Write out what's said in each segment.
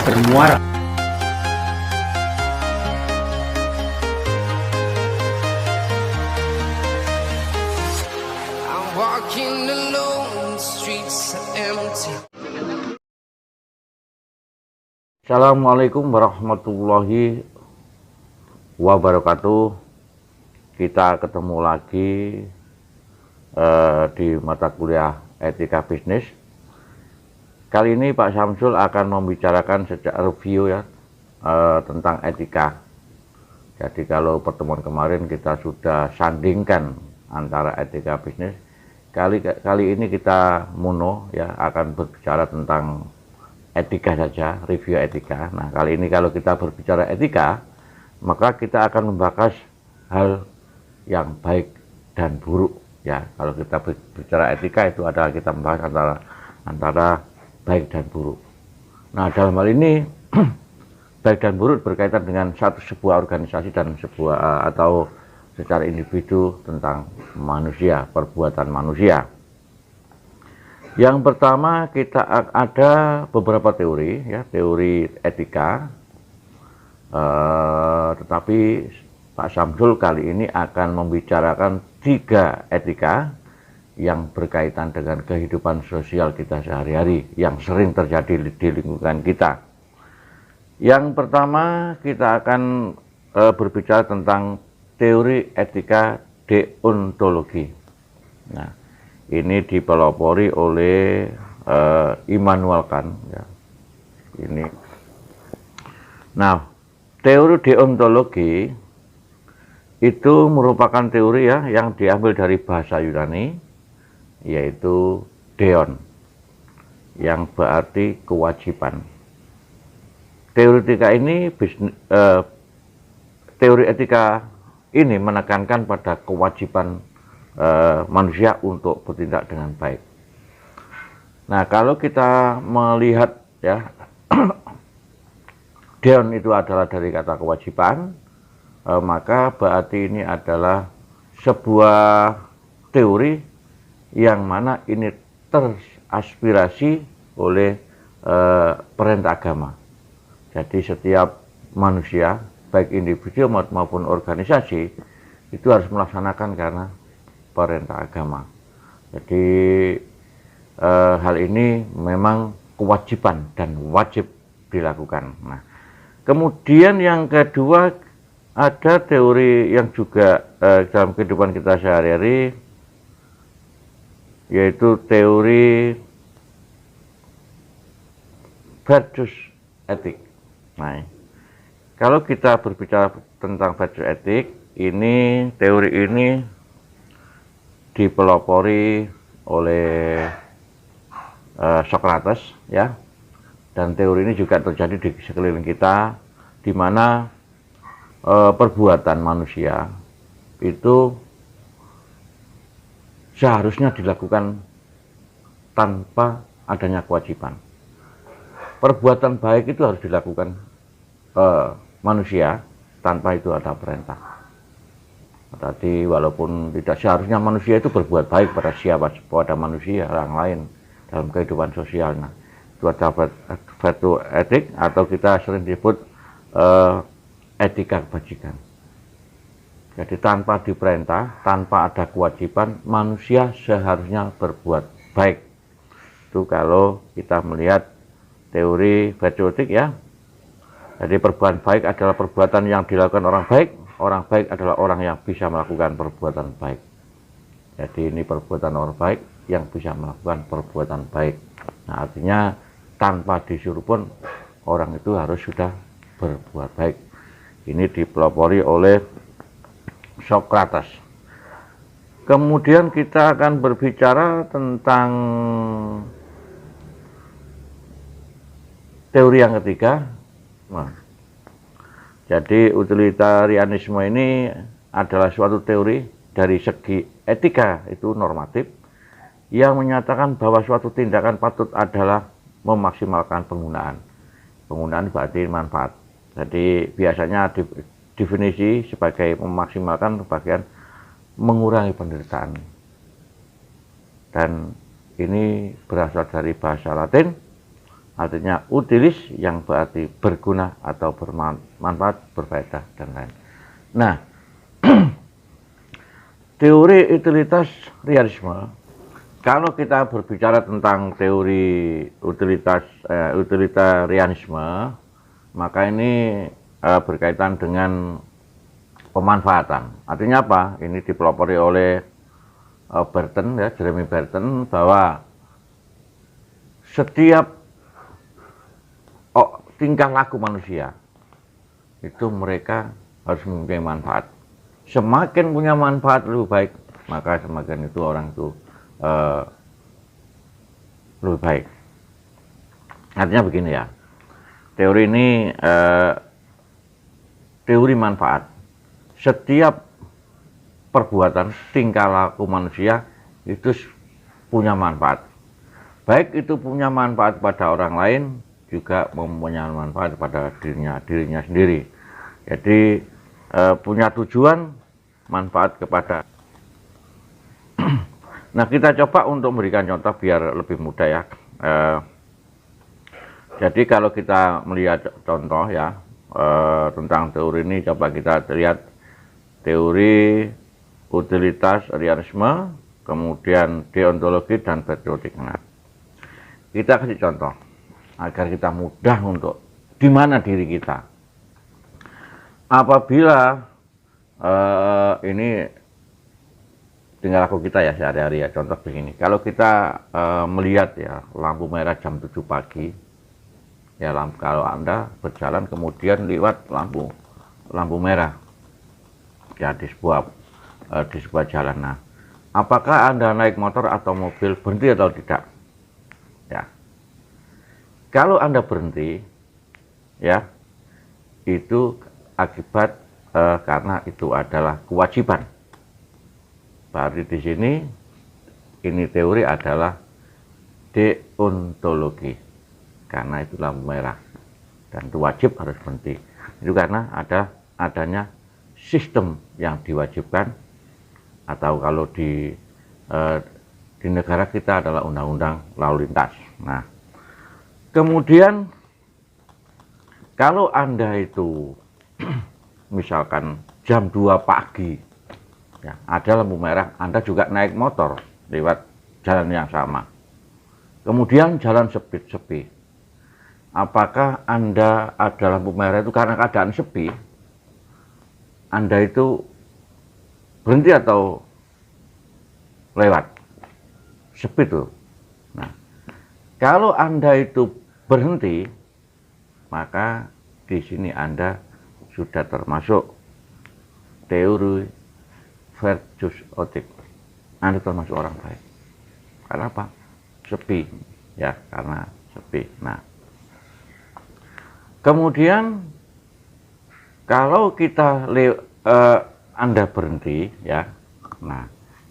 bermuara. I'm walking alone, the streets are empty. Assalamualaikum warahmatullahi wabarakatuh. Kita ketemu lagi di mata kuliah etika bisnis. Kali ini Pak Samsul akan membicarakan sejak review ya tentang etika. Jadi kalau pertemuan kemarin kita sudah sandingkan antara etika bisnis, kali ini kita mono ya akan berbicara tentang etika saja, review etika. Nah, kali ini kalau kita berbicara etika, maka kita akan membahas hal yang baik dan buruk ya. Kalau kita berbicara etika itu adalah kita membahas antara baik dan buruk. Nah, dalam hal ini baik dan buruk berkaitan dengan sebuah organisasi dan sebuah atau secara individu tentang manusia, perbuatan manusia. Yang pertama kita ada beberapa teori ya, teori etika. Tetapi Pak Samsul kali ini akan membicarakan 3 etika yang berkaitan dengan kehidupan sosial kita sehari-hari yang sering terjadi di lingkungan kita. Yang pertama kita akan berbicara tentang teori etika deontologi. Nah, ini dipelopori oleh Immanuel Kant ya. Ini. Nah, teori deontologi itu merupakan teori ya yang diambil dari bahasa Yunani, yaitu deon, yang berarti kewajiban. Teori etika ini menekankan pada kewajiban manusia untuk bertindak dengan baik. Nah, kalau kita melihat ya, deon itu adalah dari kata kewajiban, maka berarti ini adalah sebuah teori yang mana ini teraspirasi oleh perintah agama. Jadi setiap manusia, baik individu maupun organisasi, itu harus melaksanakan karena perintah agama. Jadi hal ini memang kewajiban dan wajib dilakukan. Nah, kemudian yang kedua ada teori yang juga dalam kehidupan kita sehari-hari, yaitu teori virtus etik. Nah, kalau kita berbicara tentang virtus etik, ini teori ini dipelopori oleh Socrates ya, dan teori ini juga terjadi di sekeliling kita, di mana perbuatan manusia itu seharusnya dilakukan tanpa adanya kewajiban. Perbuatan baik itu harus dilakukan manusia tanpa itu ada perintah. Berarti walaupun tidak seharusnya manusia itu berbuat baik pada pada manusia orang lain dalam kehidupan sosialnya. Itu adalah virtus etik atau kita sering disebut etika kebajikan. Jadi tanpa diperintah, tanpa ada kewajiban, manusia seharusnya berbuat baik. Itu kalau kita melihat teori virtus etik ya. Jadi perbuatan baik adalah perbuatan yang dilakukan orang baik adalah orang yang bisa melakukan perbuatan baik. Jadi ini perbuatan orang baik yang bisa melakukan perbuatan baik. Nah, artinya tanpa disuruh pun orang itu harus sudah berbuat baik. Ini dipelopori oleh Socrates. Kemudian kita akan berbicara tentang teori yang ketiga. Nah, jadi utilitarianisme ini adalah suatu teori dari segi etika itu normatif yang menyatakan bahwa suatu tindakan patut adalah memaksimalkan penggunaan. Penggunaan berarti manfaat. Jadi biasanya definisi sebagai memaksimalkan bagian mengurangi penderitaan. Dan ini berasal dari bahasa Latin artinya utilis yang berarti berguna atau bermanfaat, berfaedah, dan lain. Nah, teori utilitas realisme, kalau kita berbicara tentang teori utilitarianisme, maka ini berkaitan dengan pemanfaatan. Artinya apa? Ini dipelopori oleh Burton, ya, Jeremy Burton, bahwa setiap tingkah laku manusia itu mereka harus mempunyai manfaat. Semakin punya manfaat lebih baik, maka semakin itu orang itu lebih baik. Artinya begini ya, teori ini teori manfaat. Setiap perbuatan tingkah laku manusia itu punya manfaat. Baik itu punya manfaat pada orang lain, juga mempunyai manfaat pada dirinya sendiri. Jadi punya tujuan, manfaat kepada. Nah, kita coba untuk memberikan contoh biar lebih mudah ya. Jadi kalau kita melihat contoh ya tentang teori ini, coba kita lihat teori utilitas realisme, kemudian deontologi dan patriotik. Nah, kita kasih contoh agar kita mudah untuk di mana diri kita. Apabila ini tinggal laku kita ya sehari-hari ya, contoh begini. Kalau kita melihat ya lampu merah jam 7 pagi, ya kalau Anda berjalan kemudian lewat lampu merah ya di sebuah jalan. Nah, apakah Anda naik motor atau mobil, berhenti atau tidak? Ya, kalau Anda berhenti, ya itu akibat karena itu adalah kewajiban. Berarti di sini ini teori adalah deontologi, karena itu lampu merah dan itu wajib harus berhenti. Itu karena adanya sistem yang diwajibkan, atau kalau di negara kita adalah undang-undang lalu lintas. Nah, kemudian kalau Anda itu misalkan jam 2 pagi ya, ada lampu merah, Anda juga naik motor lewat jalan yang sama, kemudian jalan sepi, apakah Anda ada lampu merah itu karena keadaan sepi, Anda itu berhenti atau lewat? Sepi tuh. Nah, kalau Anda itu berhenti, maka di sini Anda sudah termasuk teori virtus otik. Anda termasuk orang baik. Karena apa? Sepi, ya, karena sepi. Nah, kemudian kalau kita Anda berhenti, ya. Nah,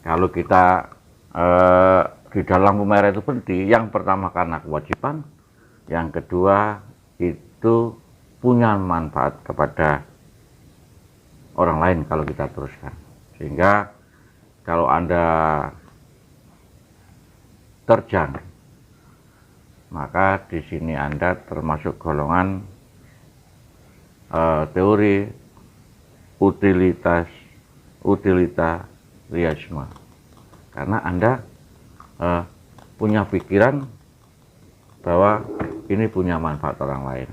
kalau kita di dalam lampu merah itu berhenti, yang pertama karena kewajiban, yang kedua itu punya manfaat kepada orang lain kalau kita teruskan. Sehingga kalau Anda terjang, maka di sini Anda termasuk golongan teori utilitarianisme, karena Anda punya pikiran bahwa ini punya manfaat orang lain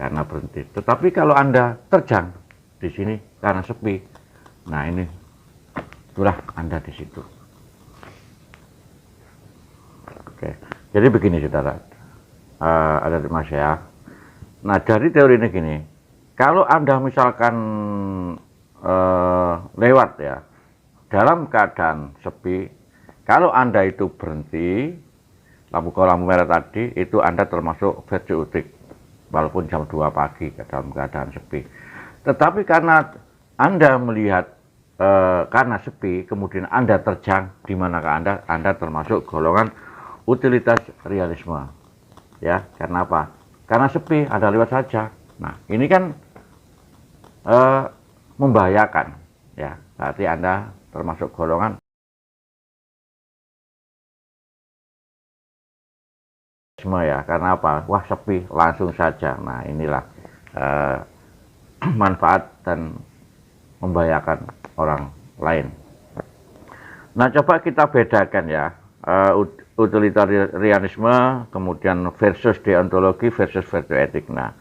karena berhenti. Tetapi kalau Anda terjang di sini karena sepi, nah ini itulah Anda di situ. Oke, jadi begini saudara, ada mas ya. Nah, dari teori ini gini, kalau Anda misalkan lewat ya dalam keadaan sepi, kalau Anda itu berhenti lampu merah tadi, itu Anda termasuk virtus otik walaupun jam 2 pagi dalam keadaan sepi. Tetapi karena Anda melihat karena sepi, kemudian Anda terjang, di manakah Anda termasuk golongan utilitas realisme. Ya, karena apa? Karena sepi, Anda lewat saja. Nah, ini kan membahayakan, ya. Berarti Anda termasuk golongan ya, karena apa? Wah, sepi, langsung saja. Nah, inilah manfaat dan membahayakan orang lain. Nah, coba kita bedakan ya, utilitarianisme, kemudian versus deontologi versus virtue etik. Nah,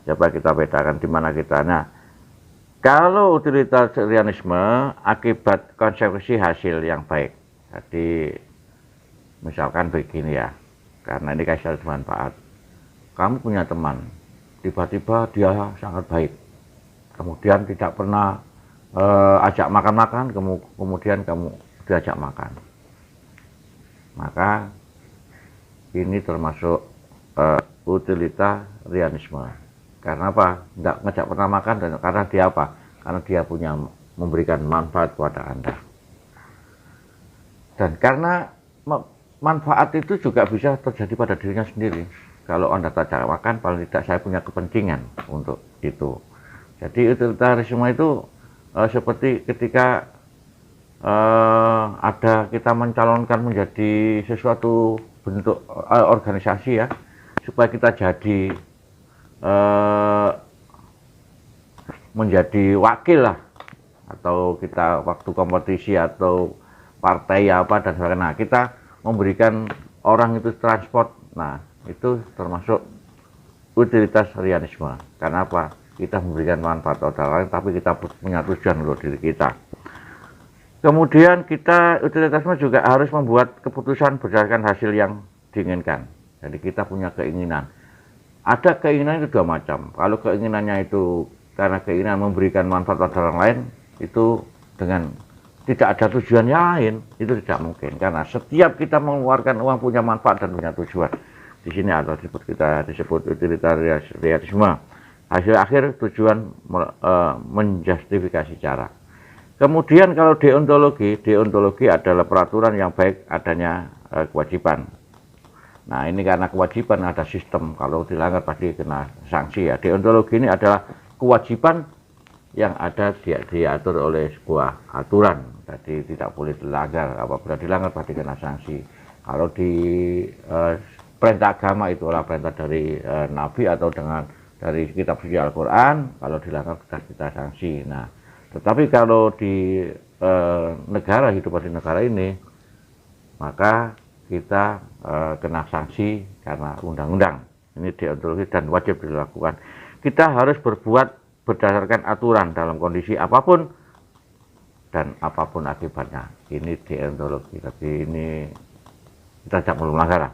coba kita bedakan di mana kita. Nah, kalau utilitarianisme akibat konsekuensi hasil yang baik. Jadi misalkan begini ya, karena ini kasih manfaat. Kamu punya teman, tiba-tiba dia sangat baik, kemudian tidak pernah ajak makan-makan, kemudian kamu diajak makan. Maka ini termasuk utilitarianisme. Karena apa? Tidak ngajak pernah makan, dan karena dia apa? Karena dia punya memberikan manfaat kepada Anda. Dan karena manfaat itu juga bisa terjadi pada dirinya sendiri. Kalau Anda tak ajak makan, paling tidak saya punya kepentingan untuk itu. Jadi utilitarisme itu seperti ketika ada kita mencalonkan menjadi sesuatu bentuk organisasi ya, supaya kita jadi menjadi wakil lah, atau kita waktu kompetisi atau partai apa dan sebagainya. Nah, kita memberikan orang itu transport. Nah, itu termasuk utilitarianisme. Karena apa? Kita memberikan manfaat orang lain, tapi kita punya tujuan untuk diri kita. Kemudian kita utilitarisme juga harus membuat keputusan berdasarkan hasil yang diinginkan. Jadi kita punya keinginan. Ada keinginan itu dua macam. Kalau keinginannya itu karena keinginan memberikan manfaat pada orang lain, itu dengan tidak ada tujuan yang lain, itu tidak mungkin. Karena setiap kita mengeluarkan uang punya manfaat dan punya tujuan. Di sini ada disebut utilitarianisme. Hasil akhir tujuan menjustifikasi cara. Kemudian kalau deontologi adalah peraturan yang baik adanya kewajiban. Nah, ini karena kewajiban ada sistem, kalau dilanggar pasti kena sanksi ya. Deontologi ini adalah kewajiban yang ada diatur oleh sebuah aturan, jadi tidak boleh dilanggar. Apabila dilanggar pasti kena sanksi. Kalau di perintah agama itu adalah perintah dari Nabi atau dari kitab suci Al-Quran, kalau dilanggar kita sanksi. Nah, tetapi kalau di negara, hidup di negara ini, maka kita kena sanksi karena undang-undang. Ini deontologi dan wajib dilakukan. Kita harus berbuat berdasarkan aturan dalam kondisi apapun dan apapun akibatnya. Ini deontologi, tapi ini kita tidak melanggar.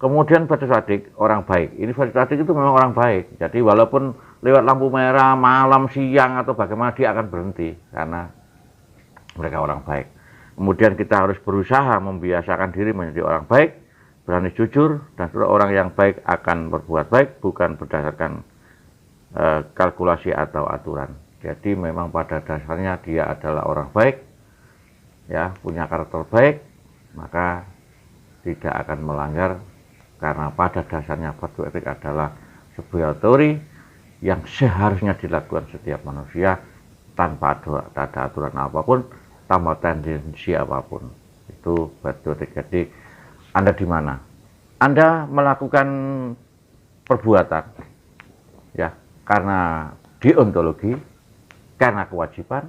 Kemudian virtue etik, orang baik. Ini virtue etik itu memang orang baik. Jadi walaupun lewat lampu merah, malam, siang atau bagaimana, dia akan berhenti karena mereka orang baik. Kemudian kita harus berusaha membiasakan diri menjadi orang baik, berani jujur, dan orang yang baik akan berbuat baik, bukan berdasarkan kalkulasi atau aturan. Jadi memang pada dasarnya dia adalah orang baik, ya, punya karakter baik, maka tidak akan melanggar, karena pada dasarnya virtue etik adalah sebuah teori yang seharusnya dilakukan setiap manusia tanpa ada aturan apapun, tanpa tendensi apapun. Itu virtue etik. Jadi Anda di mana? Anda melakukan perbuatan ya karena deontologi, karena kewajiban,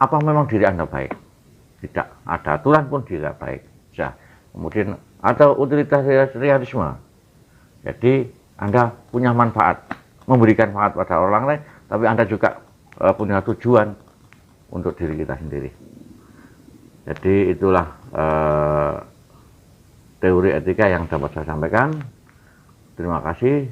apa memang diri Anda baik? Tidak ada aturan pun tidak baik. Ya. Kemudian atau utilitarianisme. Jadi Anda punya manfaat, memberikan manfaat pada orang lain, tapi Anda juga punya tujuan untuk diri kita sendiri. Jadi itulah teori etika yang dapat saya sampaikan. Terima kasih.